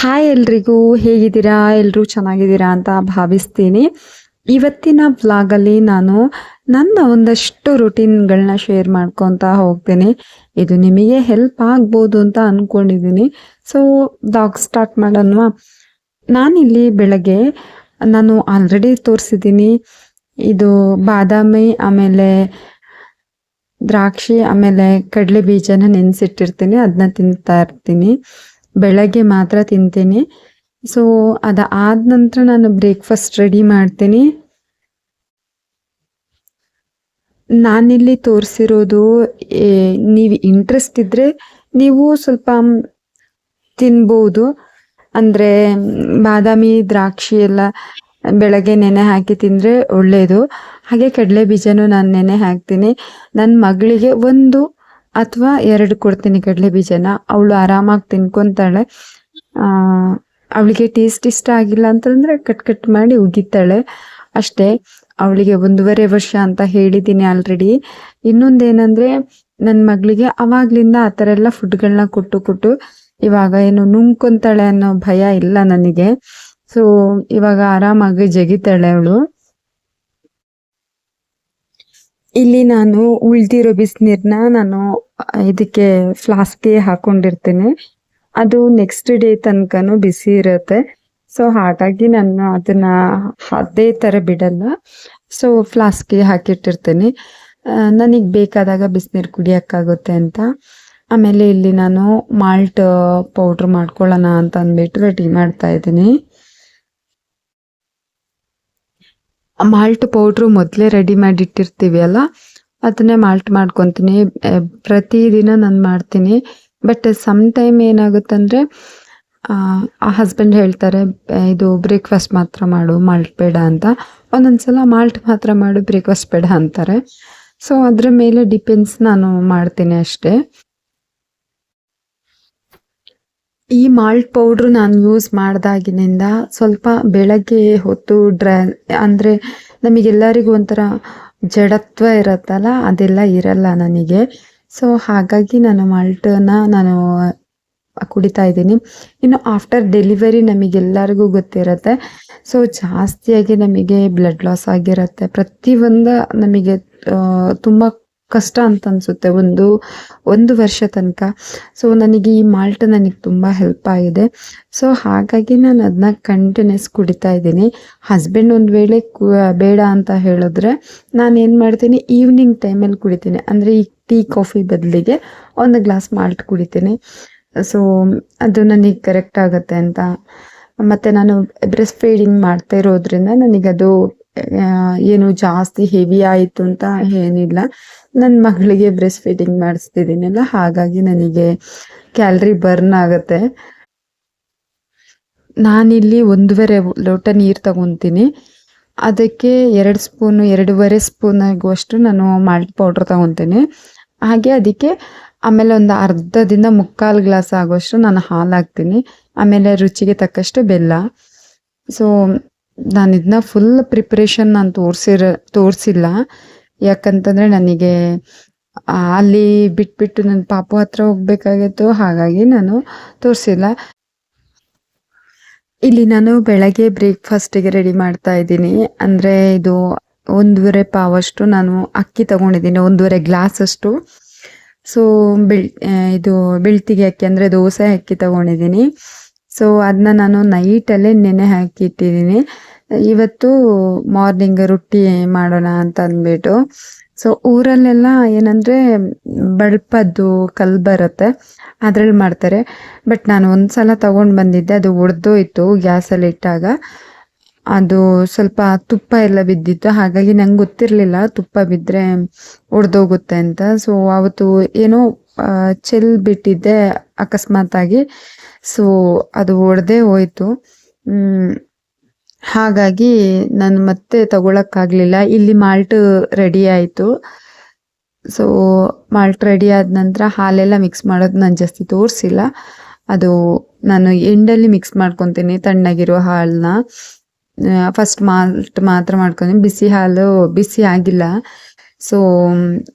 Hi ಎಲ್ರಿಗೂ, ಹೇಗಿದ್ದೀರಾ? ಎಲ್ಲರೂ ಚೆನ್ನಾಗಿದ್ದೀರಾ ಅಂತ ಭಾವಿಸ್ತೀನಿ. ಇವತ್ತಿನ ವ್ಲಾಗಲ್ಲಿ ನಾನು ನನ್ನ ಒಂದಷ್ಟು ರುಟೀನ್ಗಳನ್ನ ಶೇರ್ ಮಾಡ್ಕೊತಾ ಹೋಗ್ತೀನಿ. ಇದು ನಿಮಗೆ ಹೆಲ್ಪ್ ಆಗ್ಬೋದು ಅಂತ ಅಂದ್ಕೊಂಡಿದ್ದೀನಿ. ಸೊ ವ್ಲಾಗ್ ಸ್ಟಾರ್ಟ್ ಮಾಡೋಣವಾ? ನಾನಿಲ್ಲಿ ಬೆಳಗ್ಗೆ ನಾನು ಆಲ್ರೆಡಿ ತೋರಿಸಿದ್ದೀನಿ. ಇದು ಬಾದಾಮಿ, ಆಮೇಲೆ ದ್ರಾಕ್ಷಿ, ಆಮೇಲೆ ಕಡಲೆ ಬೀಜನ ನೆನೆಸಿಟ್ಟಿರ್ತೀನಿ, ಅದನ್ನ ತಿಂತಾ ಇರ್ತೀನಿ. ಬೆಳಗ್ಗೆ ಮಾತ್ರ ತಿಂತೀನಿ. ಸೊ ಅದಾದ ನಂತರ ನಾನು ಬ್ರೇಕ್ಫಾಸ್ಟ್ ರೆಡಿ ಮಾಡ್ತೀನಿ. ನಾನಿಲ್ಲಿ ತೋರಿಸಿರೋದು, ನೀವು ಇಂಟ್ರೆಸ್ಟ್ ಇದ್ದರೆ ನೀವು ಸ್ವಲ್ಪ ತಿನ್ಬೋದು. ಅಂದರೆ ಬಾದಾಮಿ, ದ್ರಾಕ್ಷಿ ಎಲ್ಲ ಬೆಳಗ್ಗೆ ನೆನೆ ಹಾಕಿ ತಿಂದರೆ ಒಳ್ಳೆಯದು. ಹಾಗೆ ಕಡಲೆ ಬೀಜನೂ ನಾನು ನೆನೆ ಹಾಕ್ತೀನಿ. ನನ್ನ ಮಗಳಿಗೆ 1 ಅಥವಾ 2 ಕೊಡ್ತೀನಿ ಕಡಲೆ ಬೀಜನ. ಅವಳು ಆರಾಮಾಗಿ ತಿನ್ಕೊತಾಳೆ. ಅವಳಿಗೆ ಟೇಸ್ಟ್ ಇಷ್ಟ ಆಗಿಲ್ಲ ಅಂತಂದರೆ ಕಟ್ ಮಾಡಿ ಉಗಿತಾಳೆ ಅಷ್ಟೇ. ಅವಳಿಗೆ 1.5 ವರ್ಷ ಅಂತ ಹೇಳಿದ್ದೀನಿ ಆಲ್ರೆಡಿ. ಇನ್ನೊಂದೇನೆಂದರೆ, ನನ್ನ ಮಗಳಿಗೆ ಅವಾಗ್ಲಿಂದ ಆ ಥರ ಎಲ್ಲ ಫುಡ್ಗಳನ್ನ ಕೊಟ್ಟು ಇವಾಗ ಏನು ನುಂಗ್ಕೊತಾಳೆ ಅನ್ನೋ ಭಯ ಇಲ್ಲ ನನಗೆ. ಸೊ ಇವಾಗ ಆರಾಮಾಗಿ ಜಗಿತಾಳೆ ಅವಳು. ಇಲ್ಲಿ ನಾನು ಉಳ್ದಿರೋ ಬಿಸಿನೀರನ್ನ ನಾನು ಇದಕ್ಕೆ ಫ್ಲಾಸ್ಕ್ಗೆ ಹಾಕೊಂಡಿರ್ತೀನಿ. ಅದು ನೆಕ್ಸ್ಟ್ ಡೇ ತನಕನೂ ಬಿಸಿ ಇರುತ್ತೆ. ಸೊ ಹಾಗಾಗಿ ನಾನು ಅದನ್ನ ಅದೇ ಥರ ಬಿಡಲ್ಲ. ಸೊ ಫ್ಲಾಸ್ಕ್ಗೆ ಹಾಕಿಟ್ಟಿರ್ತೀನಿ, ನನಗೆ ಬೇಕಾದಾಗ ಬಿಸಿನೀರು ಕುಡಿಯೋಕ್ಕಾಗುತ್ತೆ ಅಂತ. ಆಮೇಲೆ ಇಲ್ಲಿ ನಾನು ಮಾಲ್ಟ್ ಪೌಡ್ರ್ ಮಾಡ್ಕೊಳ್ಳೋಣ ಅಂತ ಅಂದ್ಬಿಟ್ಟು ರೆಡಿ ಮಾಡ್ತಾ ಇದ್ದೀನಿ. ಮಾಲ್ಟ್ ಪೌಡ್ರು ಮೊದಲೇ ರೆಡಿ ಮಾಡಿಟ್ಟಿರ್ತೀವಿ ಅಲ್ಲ, ಅದನ್ನೇ ಮಾಲ್ಟ್ ಮಾಡ್ಕೊತೀನಿ. ಪ್ರತಿದಿನ ನಾನು ಮಾಡ್ತೀನಿ. ಬಟ್ ಸಮ್ ಟೈಮ್ ಏನಾಗುತ್ತಂದರೆ, ಆ ಹಸ್ಬೆಂಡ್ ಹೇಳ್ತಾರೆ ಇದು ಬ್ರೇಕ್ಫಾಸ್ಟ್ ಮಾತ್ರ ಮಾಡು, ಮಾಲ್ಟ್ ಬೇಡ ಅಂತ. ಒಂದೊಂದ್ಸಲ ಮಾಲ್ಟ್ ಮಾತ್ರ ಮಾಡು, ಬ್ರೇಕ್ಫಾಸ್ಟ್ ಬೇಡ ಅಂತಾರೆ. ಸೊ ಅದ್ರ ಮೇಲೆ ಡಿಪೆಂಡ್ಸ್, ನಾನು ಮಾಡ್ತೀನಿ ಅಷ್ಟೇ. ಈ ಮಾಲ್ಟ್ ಪೌಡ್ರು ನಾನು ಯೂಸ್ ಮಾಡಿದಾಗಿನಿಂದ ಸ್ವಲ್ಪ ಬೆಳಗ್ಗೆ ಹೊತ್ತು ಅಂದರೆ ನಮಗೆಲ್ಲರಿಗೂ ಒಂಥರ ಜಡತ್ವ ಇರುತ್ತಲ್ಲ, ಅದೆಲ್ಲ ಇರಲ್ಲ ನನಗೆ. ಸೊ ಹಾಗಾಗಿ ನಾನು ಮಾಲ್ಟನ್ನ ನಾನು ಕುಡಿತಾ ಇದ್ದೀನಿ. ಇನ್ನು ಆಫ್ಟರ್ ಡೆಲಿವರಿ ನಮಗೆಲ್ಲರಿಗೂ ಗೊತ್ತಿರುತ್ತೆ. ಸೊ ಜಾಸ್ತಿಯಾಗಿ ನಮಗೆ ಬ್ಲಡ್ ಲಾಸ್ ಆಗಿರುತ್ತೆ. ಪ್ರತಿಯೊಂದು ನಮಗೆ ತುಂಬ ಕಷ್ಟ ಅಂತ ಅನಿಸುತ್ತೆ ಒಂದು ವರ್ಷ ತನಕ. ಸೊ ನನಗೆ ಈ ಮಾಲ್ಟ್ ನನಗೆ ತುಂಬ ಹೆಲ್ಪ್ ಆಗಿದೆ. ಸೊ ಹಾಗಾಗಿ ನಾನು ಅದನ್ನ ಕಂಟಿನ್ಯೂಸ್ ಕುಡಿತಾ ಇದ್ದೀನಿ. ಹಸ್ಬೆಂಡ್ ಒಂದು ವೇಳೆ ಬೇಡ ಅಂತ ಹೇಳಿದ್ರೆ ನಾನು ಏನು ಮಾಡ್ತೀನಿ, ಈವ್ನಿಂಗ್ ಟೈಮಲ್ಲಿ ಕುಡಿತೀನಿ. ಅಂದರೆ ಈ ಟೀ ಕಾಫಿ ಬದಲಿಗೆ 1 ಗ್ಲಾಸ್ ಮಾಲ್ಟ್ ಕುಡಿತೀನಿ. ಸೊ ಅದು ನನಗೆ ಕರೆಕ್ಟ್ ಆಗುತ್ತೆ ಅಂತ. ಮತ್ತು ನಾನು ಬ್ರೆಸ್ಟ್ ಫೀಡಿಂಗ್ ಮಾಡ್ತಾ ಇರೋದ್ರಿಂದ ನನಗದು ಏನು ಜಾಸ್ತಿ ಹೆವಿ ಆಯಿತು ಅಂತ ಏನಿಲ್ಲ. ನನ್ನ ಮಗಳಿಗೆ ಬ್ರೆಸ್ಟ್ ಫೀಡಿಂಗ್ ಮಾಡಿಸ್ತಿದ್ದೀನಲ್ಲ, ಹಾಗಾಗಿ ನನಗೆ ಕ್ಯಾಲ್ರಿ ಬರ್ನ್ ಆಗುತ್ತೆ. ನಾನಿಲ್ಲಿ 1.5 ಲೋಟ ನೀರು ತಗೊತೀನಿ. ಅದಕ್ಕೆ 2 ಸ್ಪೂನು 2.5 ಸ್ಪೂನ್ ಆಗುವಷ್ಟು ನಾನು ಮಾಲ್ಟ್ ಪೌಡ್ರ್ ತಗೊತೀನಿ. ಹಾಗೆ ಅದಕ್ಕೆ ಆಮೇಲೆ ಒಂದು ಅರ್ಧದಿಂದ 3/4 ಗ್ಲಾಸ್ ಆಗುವಷ್ಟು ನಾನು ಹಾಲು ಹಾಕ್ತೀನಿ. ಆಮೇಲೆ ರುಚಿಗೆ ತಕ್ಕಷ್ಟು ಬೆಲ್ಲ. ಸೊ ನಾನು ಇದನ್ನ ಫುಲ್ ಪ್ರಿಪ್ರೇಷನ್ ನಾನು ತೋರಿಸಿಲ್ಲ. ಯಾಕಂತಂದರೆ ನನಗೆ ಅಲ್ಲಿ ಬಿಟ್ಬಿಟ್ಟು ನನ್ನ ಪಾಪು ಹತ್ರ ಹೋಗ್ಬೇಕಾಗಿತ್ತು, ಹಾಗಾಗಿ ನಾನು ತೋರಿಸಿಲ್ಲ. ಇಲ್ಲಿ ನಾನು ಬೆಳಗ್ಗೆ ಬ್ರೇಕ್ಫಾಸ್ಟಿಗೆ ರೆಡಿ ಮಾಡ್ತಾ ಇದ್ದೀನಿ. ಅಂದರೆ ಇದು 1.5 ಪಾವಷ್ಟು ನಾನು ಅಕ್ಕಿ ತಗೊಂಡಿದ್ದೀನಿ, 1.5 ಗ್ಲಾಸಷ್ಟು. ಸೊ ಇದು ಬೆಳ್ತಿಗೆ ಅಕ್ಕಿ, ಅಂದರೆ ದೋಸೆ ಅಕ್ಕಿ ತಗೊಂಡಿದ್ದೀನಿ. ಸೊ ಅದನ್ನ ನಾನು ನೈಟಲ್ಲೇ ನೆನೆ ಹಾಕಿಟ್ಟಿದ್ದೀನಿ. ಇವತ್ತು ಮಾರ್ನಿಂಗ್ ರೊಟ್ಟಿ ಮಾಡೋಣ ಅಂತ ಅಂದ್ಬಿಟ್ಟು. ಸೊ ಊರಲ್ಲೆಲ್ಲ ಏನಂದರೆ ಬಳಪದ್ದು ಕಲ್ಲು ಬರುತ್ತೆ, ಅದ್ರಲ್ಲಿ ಮಾಡ್ತಾರೆ. ಬಟ್ ನಾನು ಒಂದು ಸಲ ತೊಗೊಂಡು ಬಂದಿದ್ದೆ, ಅದು ಒಡೆದೋಯ್ತು ಗ್ಯಾಸಲ್ಲಿ ಇಟ್ಟಾಗ. ಅದು ಸ್ವಲ್ಪ ತುಪ್ಪ ಎಲ್ಲ ಬಿದ್ದಿತ್ತು, ಹಾಗಾಗಿ ನಂಗೆ ಗೊತ್ತಿರಲಿಲ್ಲ ತುಪ್ಪ ಬಿದ್ದರೆ ಒಡೆದೋಗುತ್ತೆ ಅಂತ. ಸೊ ಅವತ್ತು ಏನೋ ಬಿಟ್ಟಿದ್ದೆ ಅಕಸ್ಮಾತಾಗಿ. ಸೊ ಅದು ಒಡೆದೇ ಹೋಯ್ತು. ಹಾಗಾಗಿ ನಾನು ಮತ್ತೆ ತಗೊಳಕ್ಕಾಗಲಿಲ್ಲ. ಇಲ್ಲಿ ಮಾಲ್ಟ್ ರೆಡಿ ಆಯಿತು. ಸೊ ಮಾಲ್ಟ್ ರೆಡಿ ಆದ ನಂತರ ಹಾಲೆಲ್ಲ ಮಿಕ್ಸ್ ಮಾಡೋದು ನಾನು ಜಾಸ್ತಿ ತೋರಿಸಿಲ್ಲ. ಅದು ನಾನು ಎಂಡಲ್ಲಿ ಮಿಕ್ಸ್ ಮಾಡ್ಕೊತೀನಿ ತಣ್ಣಗಿರೋ ಹಾಲನ್ನ. ಫಸ್ಟ್ ಮಾಲ್ಟ್ ಮಾತ್ರ ಮಾಡ್ಕೊಂಡು, ಬಿಸಿ ಹಾಲು ಬಿಸಿ ಆಗಿಲ್ಲ. ಸೊ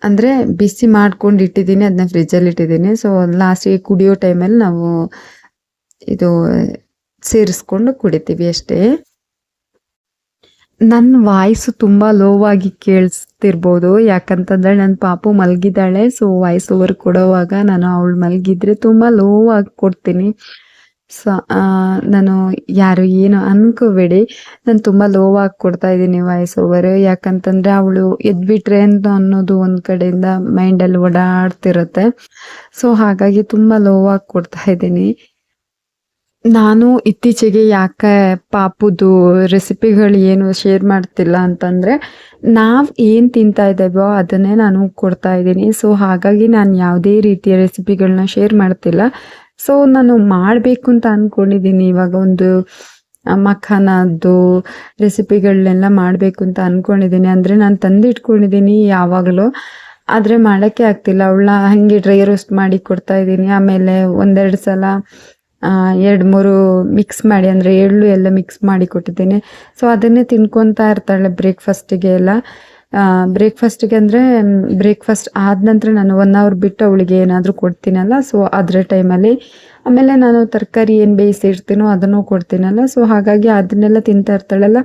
ಅಂದರೆ ಬಿಸಿ ಮಾಡ್ಕೊಂಡು ಇಟ್ಟಿದ್ದೀನಿ, ಅದನ್ನ ಫ್ರಿಜ್ಜಲ್ಲಿ ಇಟ್ಟಿದ್ದೀನಿ. ಸೊ ಲಾಸ್ಟಿಗೆ ಕುಡಿಯೋ ಟೈಮಲ್ಲಿ ನಾವು ಇದು ಸೇರಿಸ್ಕೊಂಡು ಕುಡಿತೀವಿ ಅಷ್ಟೇ. ನನ್ನ ವಾಯ್ಸು ತುಂಬ ಲೋವಾಗಿ ಕೇಳಿಸ್ತಿರ್ಬೋದು, ಯಾಕಂತಂದರೆ ನನ್ನ ಪಾಪು ಮಲಗಿದ್ದಾಳೆ. ಸೊ ವಾಯ್ಸ್ ಓವರ್ ಕೊಡೋವಾಗ ನಾನು ಅವಳು ಮಲಗಿದ್ರೆ ತುಂಬ ಲೋವಾಗಿ ಕೊಡ್ತೀನಿ. ಸ ನಾನು ಯಾರು ಏನು ಅನ್ಕೋಬೇಡಿ, ನಾನು ತುಂಬ ಲೋವಾಗಿ ಕೊಡ್ತಾ ಇದ್ದೀನಿ ವಾಯ್ಸ್ ಓವರ್. ಯಾಕಂತಂದರೆ ಅವಳು ಎದ್ಬಿಟ್ರೆ ಅಂತ ಅನ್ನೋದು ಒಂದು ಕಡೆಯಿಂದ ಮೈಂಡಲ್ಲಿ ಓಡಾಡ್ತಿರುತ್ತೆ. ಸೊ ಹಾಗಾಗಿ ತುಂಬ ಲೋವಾಗಿ ಕೊಡ್ತಾ ಇದ್ದೀನಿ. ನಾನು ಇತ್ತೀಚೆಗೆ ಯಾಕೆ ಪಾಪುದು ರೆಸಿಪಿಗಳು ಏನು ಶೇರ್ ಮಾಡ್ತಿಲ್ಲ ಅಂತಂದರೆ, ನಾವು ಏನು ತಿಂತಾ ಇದ್ದೇವೋ ಅದನ್ನೇ ನಾನು ಕೊಡ್ತಾ ಇದ್ದೀನಿ. ಸೊ ಹಾಗಾಗಿ ನಾನು ಯಾವುದೇ ರೀತಿಯ ರೆಸಿಪಿಗಳನ್ನ ಶೇರ್ ಮಾಡ್ತಿಲ್ಲ. ಸೊ ನಾನು ಮಾಡಬೇಕು ಅಂತ ಅಂದ್ಕೊಂಡಿದ್ದೀನಿ ಇವಾಗ ಒಂದು ಮಖಾನದ್ದು ರೆಸಿಪಿಗಳನ್ನೆಲ್ಲ ಮಾಡಬೇಕು ಅಂತ ಅಂದ್ಕೊಂಡಿದ್ದೀನಿ. ಅಂದರೆ ನಾನು ತಂದಿಟ್ಕೊಂಡಿದ್ದೀನಿ ಯಾವಾಗಲೂ, ಆದರೆ ಮಾಡೋಕ್ಕೆ ಆಗ್ತಿಲ್ಲ. ಅವಳನ್ನ ಹಾಗೆ ಡ್ರೈ ರೋಸ್ಟ್ ಮಾಡಿ ಕೊಡ್ತಾ ಇದ್ದೀನಿ. ಆಮೇಲೆ ಒಂದೆರಡು ಸಲ 2-3 ಮಿಕ್ಸ್ ಮಾಡಿ, ಅಂದರೆ ಎಳ್ಳು ಎಲ್ಲ ಮಿಕ್ಸ್ ಮಾಡಿ ಕೊಟ್ಟಿದ್ದೀನಿ. ಸೊ ಅದನ್ನೇ ತಿನ್ಕೊತಾ ಇರ್ತಾಳೆ ಬ್ರೇಕ್ಫಾಸ್ಟಿಗೆ ಎಲ್ಲ. ಬ್ರೇಕ್ಫಾಸ್ಟಿಗೆ ಅಂದರೆ ಬ್ರೇಕ್ಫಾಸ್ಟ್ ಆದ ನಂತರ ನಾನು 1 ಅವರ್ ಬಿಟ್ಟು ಅವಳಿಗೆ ಏನಾದರೂ ಕೊಡ್ತೀನಲ್ಲ, ಸೊ ಅದರ ಟೈಮಲ್ಲಿ. ಆಮೇಲೆ ನಾನು ತರಕಾರಿ ಏನು ಬೇಯಿಸಿರ್ತೀನೋ ಅದನ್ನು ಕೊಡ್ತೀನಲ್ಲ, ಸೊ ಹಾಗಾಗಿ ಅದನ್ನೆಲ್ಲ ತಿಂತಾ ಇರ್ತಾಳಲ್ಲ.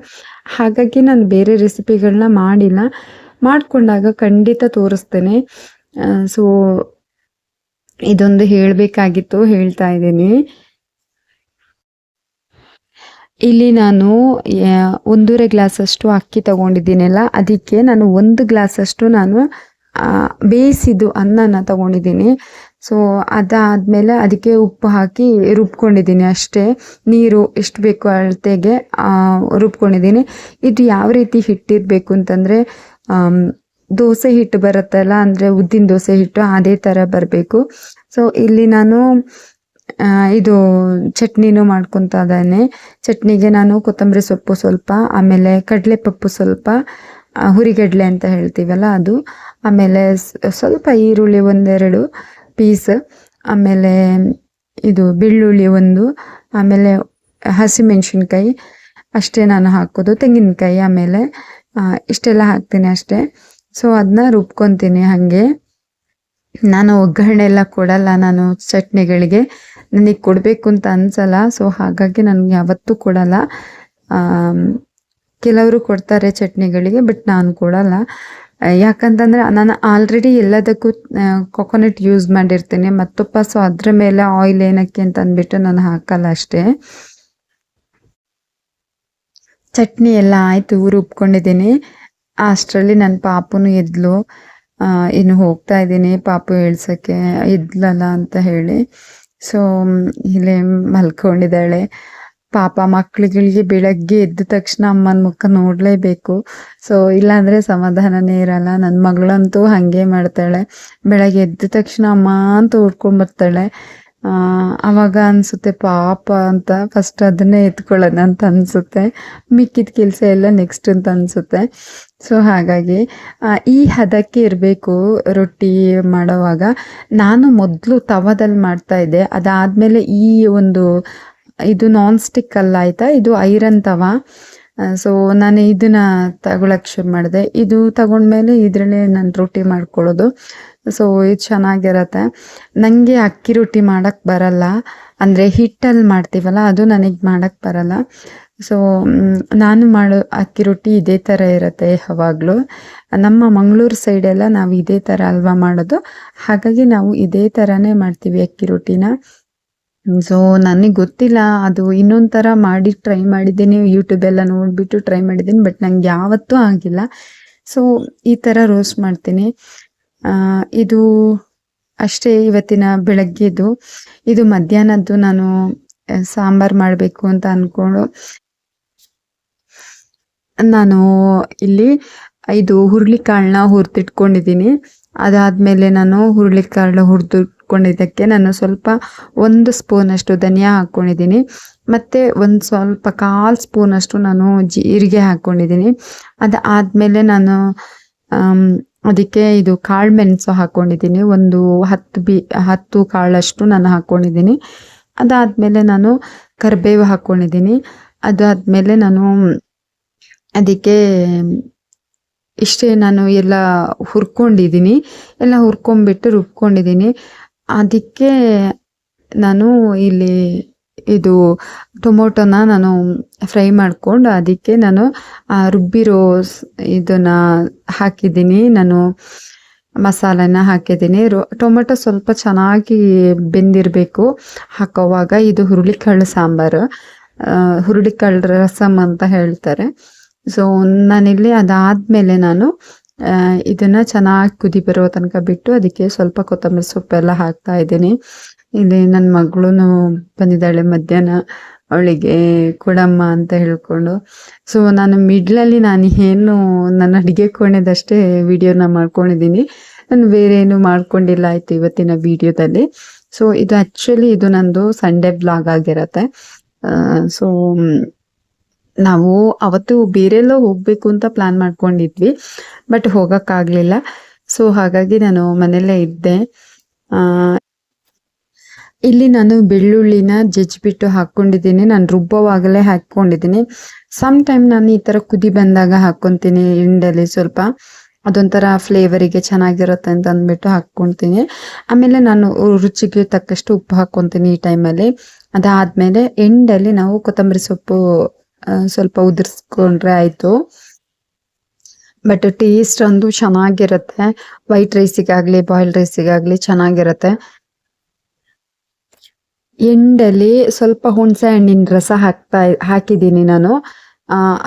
ಹಾಗಾಗಿ ನಾನು ಬೇರೆ ರೆಸಿಪಿಗಳನ್ನ ಮಾಡಿಲ್ಲ. ಮಾಡಿಕೊಂಡಾಗ ಖಂಡಿತ ತೋರಿಸ್ತೇನೆ. ಸೊ ಇದೊಂದು ಹೇಳಬೇಕಾಗಿತ್ತು, ಹೇಳ್ತಾ ಇದ್ದೀನಿ. ಇಲ್ಲಿ ನಾನು 1.5 ಗ್ಲಾಸಷ್ಟು ಅಕ್ಕಿ ತಗೊಂಡಿದ್ದೀನಲ್ಲ, ಅದಕ್ಕೆ ನಾನು 1 ಗ್ಲಾಸಷ್ಟು ನಾನು ಬೇಯಿಸಿದ್ದು ಅನ್ನನ ತಗೊಂಡಿದ್ದೀನಿ. ಸೊ ಅದಾದಮೇಲೆ ಅದಕ್ಕೆ ಉಪ್ಪು ಹಾಕಿ ರುಬ್ಕೊಂಡಿದ್ದೀನಿ ಅಷ್ಟೇ. ನೀರು ಎಷ್ಟು ಬೇಕು ಅಳತೆಗೆ ರುಬ್ಕೊಂಡಿದ್ದೀನಿ. ಇದು ಯಾವ ರೀತಿ ಹಿಟ್ಟಿರಬೇಕು ಅಂತಂದರೆ, ದೋಸೆ ಹಿಟ್ಟು ಬರುತ್ತಲ್ಲ, ಅಂದರೆ ಉದ್ದಿನ ದೋಸೆ ಹಿಟ್ಟು ಅದೇ ಥರ ಬರಬೇಕು. ಸೊ ಇಲ್ಲಿ ನಾನು ಇದು ಚಟ್ನಿನೂ ಮಾಡ್ಕೊತಾ ಇದ್ದೇನೆ. ಚಟ್ನಿಗೆ ನಾನು ಕೊತ್ತಂಬರಿ ಸೊಪ್ಪು ಸ್ವಲ್ಪ, ಆಮೇಲೆ ಕಡಲೆಪಪ್ಪು ಸ್ವಲ್ಪ, ಹುರಿಗಡಲೆ ಅಂತ ಹೇಳ್ತೀವಲ್ಲ ಅದು, ಆಮೇಲೆ ಸ್ವಲ್ಪ ಈರುಳ್ಳಿ 1-2 ಪೀಸ್, ಆಮೇಲೆ ಇದು ಬೆಳ್ಳುಳ್ಳಿ 1, ಆಮೇಲೆ ಹಸಿಮೆಣ್ಸಿನ್ಕಾಯಿ ಅಷ್ಟೇ ನಾನು ಹಾಕೋದು, ತೆಂಗಿನಕಾಯಿ, ಆಮೇಲೆ ಇಷ್ಟೆಲ್ಲ ಹಾಕ್ತೀನಿ ಅಷ್ಟೇ. ಸೊ ಅದನ್ನ ರುಬ್ಕೊತೀನಿ ಹಾಗೆ. ನಾನು ಒಗ್ಗರಣೆ ಎಲ್ಲ ಕೊಡಲ್ಲ ನಾನು ಚಟ್ನಿಗಳಿಗೆ, ನನಗೆ ಕೊಡಬೇಕು ಅಂತ ಅನ್ಸಲ್ಲ. ಸೊ ಹಾಗಾಗಿ ನನಗೆ ಯಾವತ್ತೂ ಕೊಡಲ್ಲ. ಕೆಲವರು ಕೊಡ್ತಾರೆ ಚಟ್ನಿಗಳಿಗೆ, ಬಟ್ ನಾನು ಕೊಡಲ್ಲ. ಯಾಕಂತಂದರೆ ನಾನು ಆಲ್ರೆಡಿ ಎಲ್ಲದಕ್ಕೂ ಕೊಕೊನಟ್ ಯೂಸ್ ಮಾಡಿರ್ತೀನಿ ಮತ್ತಪ್ಪ. ಸೊ ಅದ್ರ ಮೇಲೆ ಆಯಿಲ್ ಏನಕ್ಕೆ ಅಂತ ಅಂದ್ಬಿಟ್ಟು ನಾನು ಹಾಕಲ್ಲ ಅಷ್ಟೇ. ಚಟ್ನಿ ಎಲ್ಲ ಆಯಿತು, ರುಬ್ಕೊಂಡಿದ್ದೀನಿ. ಅಷ್ಟರಲ್ಲಿ ನನ್ನ ಪಾಪುನು ಎದ್ಲು. ಇನ್ನು ಹೋಗ್ತಾ ಇದ್ದೀನಿ ಪಾಪು ಹೇಳ್ಸೋಕ್ಕೆ, ಎದ್ಲಲ್ಲ ಅಂತ ಹೇಳಿ. ಸೊ ಇಲ್ಲೇ ಮಲ್ಕೊಂಡಿದ್ದಾಳೆ. ಪಾಪ ಮಕ್ಳುಗಳಿಗೆ ಬೆಳಗ್ಗೆ ಎದ್ದ ತಕ್ಷಣ ಅಮ್ಮನ ಮುಖ ನೋಡಲೇಬೇಕು. ಸೊ ಇಲ್ಲಾಂದರೆ ಸಮಾಧಾನನೇ ಇರಲ್ಲ. ನನ್ನ ಮಗಳಂತೂ ಹಾಗೆ ಮಾಡ್ತಾಳೆ, ಬೆಳಗ್ಗೆ ಎದ್ದ ತಕ್ಷಣ ಅಮ್ಮ ಅಂತ ಹುಡ್ಕೊಂಬರ್ತಾಳೆ. ಆವಾಗ ಅನಿಸುತ್ತೆ ಪಾಪ ಅಂತ, ಫಸ್ಟ್ ಅದನ್ನೇ ಎತ್ಕೊಳ್ಳೋಣ ಅಂತ ಅನಿಸುತ್ತೆ, ಮಿಕ್ಕಿದ ಕೆಲಸ ಎಲ್ಲ ನೆಕ್ಸ್ಟ್ ಅಂತ ಅನಿಸುತ್ತೆ. ಸೊ ಹಾಗಾಗಿ ಈ ಹದಕ್ಕೆ ಇರಬೇಕು ರೊಟ್ಟಿ ಮಾಡೋವಾಗ. ನಾನು ಮೊದಲು ತವದಲ್ಲಿ ಮಾಡ್ತಾಯಿದ್ದೆ, ಅದಾದಮೇಲೆ ಈ ಒಂದು ಇದು ನಾನ್ ಸ್ಟಿಕ್ ಅಲ್ಲ ಆಯಿತಾ, ಇದು ಐರನ್ ತವ. ಸೊ ನಾನು ಇದನ್ನು ತಗೊಳಕ್ಕೆ ಶುರು ಮಾಡಿದೆ. ಇದು ತಗೊಂಡ್ಮೇಲೆ ಇದರಲ್ಲೇ ನಾನು ರೊಟ್ಟಿ ಮಾಡ್ಕೊಳ್ಳೋದು. ಸೊ ಇದು ಚೆನ್ನಾಗಿರತ್ತೆ. ನನಗೆ ಅಕ್ಕಿ ರೊಟ್ಟಿ ಮಾಡೋಕ್ಕೆ ಬರಲ್ಲ, ಅಂದರೆ ಹಿಟ್ಟಲ್ಲಿ ಮಾಡ್ತೀವಲ್ಲ ಅದು ನನಗೆ ಮಾಡೋಕ್ಕೆ ಬರಲ್ಲ. ಸೊ ನಾನು ಮಾಡೋ ಅಕ್ಕಿ ರೊಟ್ಟಿ ಇದೇ ಥರ ಇರುತ್ತೆ ಯಾವಾಗಲೂ. ನಮ್ಮ ಮಂಗಳೂರು ಸೈಡೆಲ್ಲ ನಾವು ಇದೇ ಥರ ಅಲ್ವಾ ಮಾಡೋದು, ಹಾಗಾಗಿ ನಾವು ಇದೇ ಥರನೇ ಮಾಡ್ತೀವಿ ಅಕ್ಕಿ ರೊಟ್ಟಿನ. ಸೊ ನನಗೆ ಗೊತ್ತಿಲ್ಲ, ಅದು ಇನ್ನೊಂದು ಥರ ಮಾಡಿ ಟ್ರೈ ಮಾಡಿದ್ದೀನಿ, ಯೂಟ್ಯೂಬೆಲ್ಲ ನೋಡಿಬಿಟ್ಟು ಟ್ರೈ ಮಾಡಿದ್ದೀನಿ, ಬಟ್ ನಂಗೆ ಯಾವತ್ತೂ ಆಗಿಲ್ಲ. ಸೊ ಈ ಥರ ರೋಸ್ಟ್ ಮಾಡ್ತೀನಿ. ಇದು ಅಷ್ಟೇ ಇವತ್ತಿನ ಬೆಳಗ್ಗೆದು. ಇದು ಮಧ್ಯಾಹ್ನದ್ದು ನಾನು ಸಾಂಬಾರು ಮಾಡಬೇಕು ಅಂತ ಅಂದ್ಕೊಂಡು ನಾನು ಇಲ್ಲಿ ಇದು ಹುರುಳಿಕಾಳನ್ನ ಹುರಿದಿಟ್ಕೊಂಡಿದ್ದೀನಿ. ಅದಾದಮೇಲೆ ನಾನು ಹುರುಳಿಕಾಳನ್ನ ಹುರಿದಿಟ್ಕೊಂಡಿದ್ದಕ್ಕೆ ನಾನು ಸ್ವಲ್ಪ 1 ಸ್ಪೂನಷ್ಟು ಧನಿಯಾ ಹಾಕ್ಕೊಂಡಿದ್ದೀನಿ, ಮತ್ತು ಒಂದು ಸ್ವಲ್ಪ 1/4 ಸ್ಪೂನಷ್ಟು ನಾನು ಜೀರಿಗೆ ಹಾಕ್ಕೊಂಡಿದ್ದೀನಿ. ಅದಾದಮೇಲೆ ನಾನು ಅದಕ್ಕೆ ಇದು ಕಾಳು ಮೆಣಸು ಹಾಕ್ಕೊಂಡಿದ್ದೀನಿ, ಒಂದು 10 ಕಾಳಷ್ಟು ನಾನು ಹಾಕ್ಕೊಂಡಿದ್ದೀನಿ. ಅದಾದಮೇಲೆ ನಾನು ಕರಿಬೇವು ಹಾಕ್ಕೊಂಡಿದ್ದೀನಿ. ಅದಾದಮೇಲೆ ನಾನು ಅದಕ್ಕೆ ಇಷ್ಟೇ ನಾನು ಎಲ್ಲ ಹುರ್ಕೊಂಡಿದ್ದೀನಿ, ಎಲ್ಲ ಹುರ್ಕೊಂಬಿಟ್ಟು ರುಬ್ಕೊಂಡಿದ್ದೀನಿ. ಅದಕ್ಕೆ ನಾನು ಇಲ್ಲಿ ಇದು ಟೊಮೊಟೊನ ನಾನು ಫ್ರೈ ಮಾಡ್ಕೊಂಡು ಅದಕ್ಕೆ ನಾನು ರುಬ್ಬಿರೋ ಇದನ್ನ ಹಾಕಿದ್ದೀನಿ, ನಾನು ಮಸಾಲೆನ ಹಾಕಿದ್ದೀನಿ. ಟೊಮೊಟೊ ಸ್ವಲ್ಪ ಚೆನ್ನಾಗಿ ಬೆಂದಿರಬೇಕು ಹಾಕೋವಾಗ. ಇದು ಹುರುಳಿಕಾಳು ಸಾಂಬಾರು, ಹುರುಳಿಕಾಳು ರಸಮ್ ಅಂತ ಹೇಳ್ತಾರೆ. ಸೊ ನಾನಿಲ್ಲಿ ಅದಾದಮೇಲೆ ನಾನು ಇದನ್ನು ಚೆನ್ನಾಗಿ ಕುದಿ ಬರೋ ತನಕ ಬಿಟ್ಟು ಅದಕ್ಕೆ ಸ್ವಲ್ಪ ಕೊತ್ತಂಬರಿ ಸೊಪ್ಪೆಲ್ಲ ಹಾಕ್ತಾ ಇದ್ದೀನಿ. ಇಲ್ಲಿ ನನ್ನ ಮಗಳು ಬಂದಿದ್ದಾಳೆ ಮಧ್ಯಾಹ್ನ, ಅವಳಿಗೆ ಕೊಡಮ್ಮ ಅಂತ ಹೇಳ್ಕೊಂಡು. ಸೊ ನಾನು ಮಿಡ್ಲಲ್ಲಿ ನಾನು ಏನು ನನ್ನ ಅಡುಗೆ ಕೋಣೆದಷ್ಟೇ ವಿಡಿಯೋನ ಮಾಡ್ಕೊಂಡಿದ್ದೀನಿ, ನಾನು ಬೇರೆ ಏನು ಮಾಡ್ಕೊಂಡಿಲ್ಲ ಆಯಿತು ಇವತ್ತಿನ ವಿಡಿಯೋದಲ್ಲಿ. ಸೊ ಇದು ಆ್ಯಕ್ಚುಲಿ ಇದು ನಂದು ಸಂಡೇ ಬ್ಲಾಗ್ ಆಗಿರತ್ತೆ. ಸೊ ನಾವು ಅವತ್ತು ಬೇರೆಲ್ಲೋ ಹೋಗಬೇಕು ಅಂತ ಪ್ಲ್ಯಾನ್ ಮಾಡ್ಕೊಂಡಿದ್ವಿ, ಬಟ್ ಹೋಗೋಕ್ಕಾಗಲಿಲ್ಲ. ಸೊ ಹಾಗಾಗಿ ನಾನು ಮನೆಯಲ್ಲೇ ಇದ್ದೆ. ಇಲ್ಲಿ ನಾನು ಬೆಳ್ಳುಳ್ಳಿನ ಜಜ್ಜಿಬಿಟ್ಟು ಹಾಕ್ಕೊಂಡಿದ್ದೀನಿ, ನಾನು ರುಬ್ಬೋವಾಗಲೇ ಹಾಕ್ಕೊಂಡಿದ್ದೀನಿ. ಸಮ್ ಟೈಮ್ ನಾನು ಈ ಥರ ಕುದಿ ಬಂದಾಗ ಹಾಕ್ಕೊತೀನಿ ಎಂಡಲ್ಲಿ ಸ್ವಲ್ಪ, ಅದೊಂಥರ ಫ್ಲೇವರಿಗೆ ಚೆನ್ನಾಗಿರುತ್ತೆ ಅಂತ ಅಂದ್ಬಿಟ್ಟು ಹಾಕ್ಕೊತೀನಿ. ಆಮೇಲೆ ನಾನು ರುಚಿಗೆ ತಕ್ಕಷ್ಟು ಉಪ್ಪು ಹಾಕ್ಕೊತೀನಿ ಈ ಟೈಮಲ್ಲಿ. ಅದಾದಮೇಲೆ ಎಂಡಲ್ಲಿ ನಾವು ಕೊತ್ತಂಬರಿ ಸೊಪ್ಪು ಸ್ವಲ್ಪ ಉದುರಿಸ್ಕೊಂಡ್ರೆ ಆಯಿತು. ಬಟ್ ಟೇಸ್ಟ್ ಅಂದು ಚೆನ್ನಾಗಿರುತ್ತೆ, ವೈಟ್ ರೈಸಿಗಾಗಲಿ ಬಾಯ್ಲ್ಡ್ ರೈಸಿಗಾಗಲಿ ಚೆನ್ನಾಗಿರುತ್ತೆ. ಎಂಡಲ್ಲಿ ಸ್ವಲ್ಪ ಹುಣಸೆ ಹಣ್ಣಿನ ರಸ ಹಾಕಿದ್ದೀನಿ ನಾನು.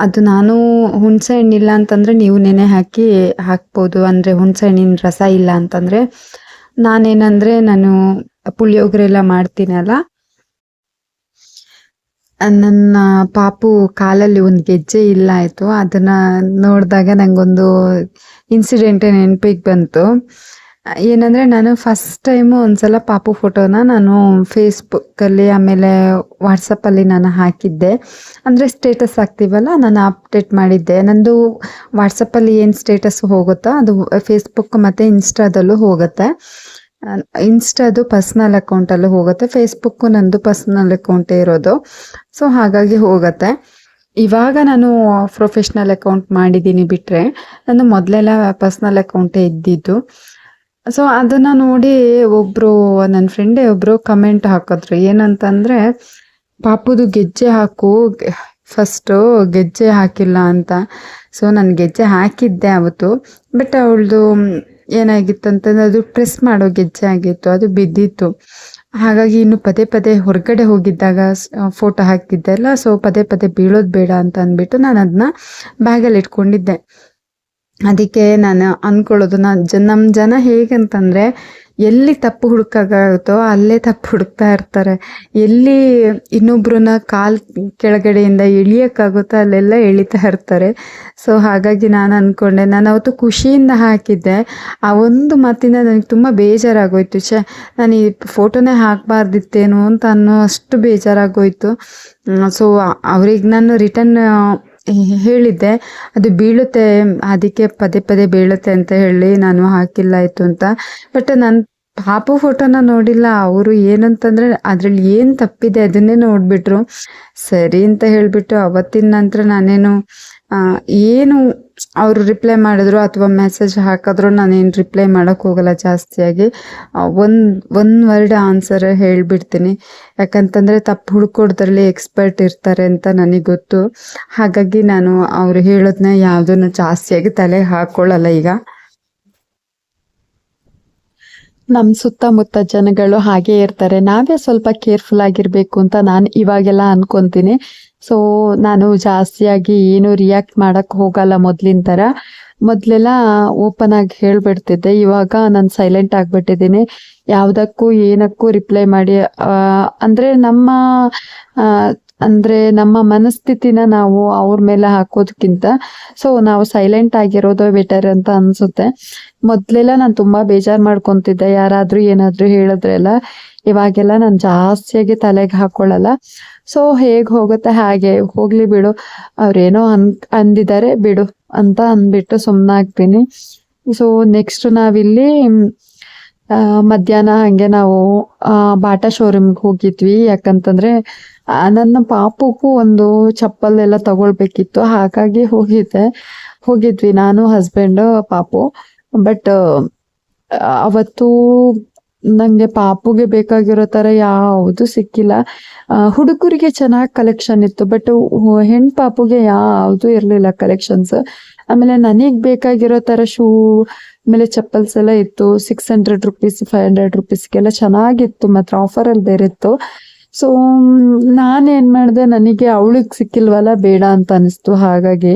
ಅದು ನಾನು ಹುಣಸೆ ಹಣ್ಣಿಲ್ಲ ಅಂತಂದರೆ ನೀವು ನೆನೆ ಹಾಕ್ಬೋದು, ಅಂದರೆ ಹುಣಸೆ ಹಣ್ಣಿನ ರಸ ಇಲ್ಲ ಅಂತಂದರೆ. ನಾನು ಪುಳಿಯೋಗರೆ ಎಲ್ಲ ಮಾಡ್ತೀನಲ್ಲ, ನನ್ನ ಪಾಪು ಕಾಲಲ್ಲಿ ಒಂದು ಗೆಜ್ಜೆ ಇಲ್ಲ ಆಯಿತು. ಅದನ್ನು ನೋಡಿದಾಗ ನನಗೊಂದು ಇನ್ಸಿಡೆಂಟ್ ನೆನಪಿಗೆ ಬಂತು. ಏನಂದರೆ ನಾನು ಫಸ್ಟ್ ಟೈಮು ಒಂದ್ಸಲ ಪಾಪು ಫೋಟೋನ ನಾನು ಫೇಸ್ಬುಕ್ಕಲ್ಲಿ ಆಮೇಲೆ ವಾಟ್ಸಪ್ಪಲ್ಲಿ ನಾನು ಹಾಕಿದ್ದೆ. ಅಂದರೆ ಸ್ಟೇಟಸ್ ಹಾಕ್ತೀವಲ್ಲ, ನಾನು ಅಪ್ಡೇಟ್ ಮಾಡಿದ್ದೆ. ನಂದು ವಾಟ್ಸಪ್ಪಲ್ಲಿ ಏನು ಸ್ಟೇಟಸ್ ಹೋಗುತ್ತೋ ಅದು ಫೇಸ್ಬುಕ್ ಮತ್ತು ಇನ್ಸ್ಟಾದಲ್ಲೂ ಹೋಗುತ್ತೆ. ಇನ್ಸ್ಟಾದು ಪರ್ಸ್ನಲ್ ಅಕೌಂಟಲ್ಲೂ ಹೋಗುತ್ತೆ, ಫೇಸ್ಬುಕ್ಕು ನಂದು ಪರ್ಸ್ನಲ್ ಅಕೌಂಟೇ ಇರೋದು. ಸೊ ಹಾಗಾಗಿ ಹೋಗುತ್ತೆ. ಇವಾಗ ನಾನು ಪ್ರೊಫೆಷ್ನಲ್ ಅಕೌಂಟ್ ಮಾಡಿದ್ದೀನಿ ಬಿಟ್ಟರೆ, ನಾನು ಮೊದಲೆಲ್ಲ ಪರ್ಸ್ನಲ್ ಅಕೌಂಟೇ ಇದ್ದಿದ್ದು. ಸೊ ಅದನ್ನು ನೋಡಿ ನನ್ನ ಫ್ರೆಂಡೇ ಒಬ್ಬರು ಕಮೆಂಟ್ ಹಾಕಿದ್ರು, ಏನಂತಂದರೆ ಪಾಪುದು ಗೆಜ್ಜೆ ಹಾಕು, ಫಸ್ಟು ಗೆಜ್ಜೆ ಹಾಕಿಲ್ಲ ಅಂತ. ಸೊ ನಾನು ಗೆಜ್ಜೆ ಹಾಕಿದ್ದೆ ಅವತ್ತು, ಬಟ್ ಅವಳದು ಏನಾಗಿತ್ತು ಅಂತಂದರೆ ಅದು ಪ್ರೆಸ್ ಮಾಡೋ ಗೆಜ್ಜೆ ಆಗಿತ್ತು, ಅದು ಬಿದ್ದಿತ್ತು. ಹಾಗಾಗಿ ಇನ್ನು ಪದೇ ಪದೇ ಹೊರಗಡೆ ಹೋಗಿದ್ದಾಗ ಫೋಟೋ ಹಾಕಿದ್ದೆ ಅಲ್ಲ, ಸೊ ಪದೇ ಪದೇ ಬೀಳೋದು ಬೇಡ ಅಂತ ಅಂದ್ಬಿಟ್ಟು ನಾನು ಅದನ್ನ ಬ್ಯಾಗಲ್ಲಿ ಇಟ್ಕೊಂಡಿದ್ದೆ. ಅದಕ್ಕೆ ನಾನು ಅಂದ್ಕೊಳ್ಳೋದು, ನಮ್ಮ ಜನ ಹೇಗಂತಂದರೆ ಎಲ್ಲಿ ತಪ್ಪು ಹುಡುಕಾಗುತ್ತೋ ಅಲ್ಲೇ ತಪ್ಪು ಹುಡುಕ್ತಾ ಇರ್ತಾರೆ. ಎಲ್ಲಿ ಇನ್ನೊಬ್ರನ್ನ ಕೆಳಗಡೆಯಿಂದ ಎಳಿಯೋಕ್ಕಾಗುತ್ತೋ ಅಲ್ಲೆಲ್ಲ ಎಳಿತಾ ಇರ್ತಾರೆ. ಸೊ ಹಾಗಾಗಿ ನಾನು ಅಂದ್ಕೊಂಡೆ, ನಾನು ಅವತ್ತು ಖುಷಿಯಿಂದ ಹಾಕಿದ್ದೆ. ಆ ಒಂದು ಮಾತಿಂದ ನನಗೆ ತುಂಬ ಬೇಜಾರಾಗೋಯ್ತು. ನಾನು ಈ ಫೋಟೋನೇ ಹಾಕಬಾರ್ದಿತ್ತೇನೋ ಅಂತ ಅನ್ನೋ ಅಷ್ಟು ಬೇಜಾರಾಗೋಯ್ತು. ಸೊ ಅವ್ರಿಗೆ ನಾನು ರಿಟರ್ನ್ ಹೇಳಿದ್ದೆ, ಅದು ಬೀಳುತ್ತೆ ಅದಕ್ಕೆ ಪದೇ ಪದೇ ಬೀಳುತ್ತೆ ಅಂತ ಹೇಳಿ ನಾನು ಹಾಕಿಲ್ಲ ಆಯಿತು ಅಂತ. ಬಟ್ ನನ್ನ ಪಾಪು ಫೋಟೋನ ನೋಡಿಲ್ಲ ಅವರು, ಏನಂತಂದರೆ ಅದರಲ್ಲಿ ಏನು ತಪ್ಪಿದೆ ಅದನ್ನೇ ನೋಡಿಬಿಟ್ರು. ಸರಿ ಅಂತ ಹೇಳಿಬಿಟ್ಟು ಅವತ್ತಿನ ನಂತರ ನಾನೇನು ಏನು ಅವರು ರಿಪ್ಲೈ ಮಾಡಿದ್ರು ಅಥವಾ ಮೆಸೇಜ್ ಹಾಕಿದ್ರು ನಾನೇನು ರಿಪ್ಲೈ ಮಾಡೋಕ್ಕೆ ಹೋಗಲ್ಲ ಜಾಸ್ತಿಯಾಗಿ. ಒಂದು ವರ್ಡ್ ಆನ್ಸರ್ ಹೇಳಿಬಿಡ್ತೀನಿ, ಯಾಕಂತಂದರೆ ತಪ್ಪು ಹುಡ್ಕೋದ್ರಲ್ಲಿ ಎಕ್ಸ್ಪರ್ಟ್ ಇರ್ತಾರೆ ಅಂತ ನನಗೆ ಗೊತ್ತು. ಹಾಗಾಗಿ ನಾನು ಅವರು ಹೇಳೋದನ್ನ ಯಾವುದನ್ನು ಜಾಸ್ತಿಯಾಗಿ ತಲೆಗೆ ಹಾಕ್ಕೊಳ್ಳಲ್ಲ. ಈಗ ನಮ್ಮ ಸುತ್ತಮುತ್ತ ಜನಗಳು ಹಾಗೇ ಇರ್ತಾರೆ, ನಾವೇ ಸ್ವಲ್ಪ ಕೇರ್ಫುಲ್ ಆಗಿರಬೇಕು ಅಂತ ನಾನು ಇವಾಗೆಲ್ಲ ಅನ್ಕೊತೀನಿ. ಸೊ ನಾನು ಜಾಸ್ತಿಯಾಗಿ ಏನು ರಿಯಾಕ್ಟ್ ಮಾಡೋಕ್ಕೆ ಹೋಗಲ್ಲ ಮೊದಲಿನ ಥರ. ಮೊದಲೆಲ್ಲ ಓಪನ್ ಆಗಿ ಹೇಳಿಬಿಡ್ತಿದ್ದೆ, ಇವಾಗ ನಾನು ಸೈಲೆಂಟ್ ಆಗಿಬಿಟ್ಟಿದ್ದೀನಿ. ಯಾವುದಕ್ಕೂ ಏನಕ್ಕೂ ರಿಪ್ಲೈ ಮಾಡಿ ಅಂದರೆ ನಮ್ಮ ಮನಸ್ಥಿತಿನ ನಾವು ಅವ್ರ ಮೇಲೆ ಹಾಕೋದಕ್ಕಿಂತ ಸೊ ನಾವು ಸೈಲೆಂಟ್ ಆಗಿರೋದು ಬೆಟರ್ ಅಂತ ಅನಿಸುತ್ತೆ. ಮೊದಲೆಲ್ಲ ನಾನು ತುಂಬ ಬೇಜಾರು ಮಾಡ್ಕೊತಿದ್ದೆ, ಯಾರಾದರೂ ಏನಾದರೂ ಹೇಳಿದ್ರೆಲ್ಲ. ಇವಾಗೆಲ್ಲ ನಾನು ಜಾಸ್ತಿಯಾಗಿ ತಲೆಗೆ ಹಾಕ್ಕೊಳ್ಳಲ್ಲ. ಸೊ ಹೇಗೆ ಹೋಗುತ್ತೆ ಹಾಗೆ ಹೋಗಲಿ ಬಿಡು, ಅವ್ರೇನೋ ಅಂದಿದ್ದಾರೆ ಬಿಡು ಅಂತ ಅಂದ್ಬಿಟ್ಟು ಸುಮ್ಮನಾಗ್ತೀನಿ. ಸೊ ನೆಕ್ಸ್ಟ್ ನಾವಿಲ್ಲಿ ಮಧ್ಯಾಹ್ನ ಹಾಗೆ ನಾವು ಬಾಟಾ ಶೋರೂಮ್ಗೆ ಹೋಗಿದ್ವಿ. ಯಾಕಂತಂದರೆ ನನ್ನ ಪಾಪುಗೂ ಒಂದು ಚಪ್ಪಲೆಲ್ಲ ತಗೊಳ್ಬೇಕಿತ್ತು, ಹಾಗಾಗಿ ಹೋಗಿದ್ವಿ ನಾನು, ಹಸ್ಬೆಂಡು, ಪಾಪು. ಬಟ್ ಅವತ್ತು ನಂಗೆ ಪಾಪುಗೆ ಬೇಕಾಗಿರೋ ತರ ಯಾವುದು ಸಿಕ್ಕಿಲ್ಲ. ಹುಡುಗರಿಗೆ ಚೆನ್ನಾಗಿ ಕಲೆಕ್ಷನ್ ಇತ್ತು, ಬಟ್ ಹೆಣ್ ಪಾಪುಗೆ ಯಾವುದು ಇರ್ಲಿಲ್ಲ ಕಲೆಕ್ಷನ್ಸ್. ಆಮೇಲೆ ನನಗ್ ಬೇಕಾಗಿರೋ ತರ ಶೂ ಆಮೇಲೆ ಚಪ್ಪಲ್ಸ್ ಎಲ್ಲ ಇತ್ತು. 600 ರುಪೀಸ್ 500 ರುಪೀಸ್ಗೆಲ್ಲ ಚೆನ್ನಾಗಿತ್ತು, ಮಾತ್ರ ಆಫರ್ ಅಲ್ಲಿ ಬೇರೆ ಇತ್ತು. ಸೊ ನಾನೇನ್ ಮಾಡಿದೆ, ನನಗೆ ಅವಳಿಗೆ ಸಿಕ್ಕಿಲ್ವಲ್ಲ ಬೇಡ ಅಂತ ಅನಿಸ್ತು, ಹಾಗಾಗಿ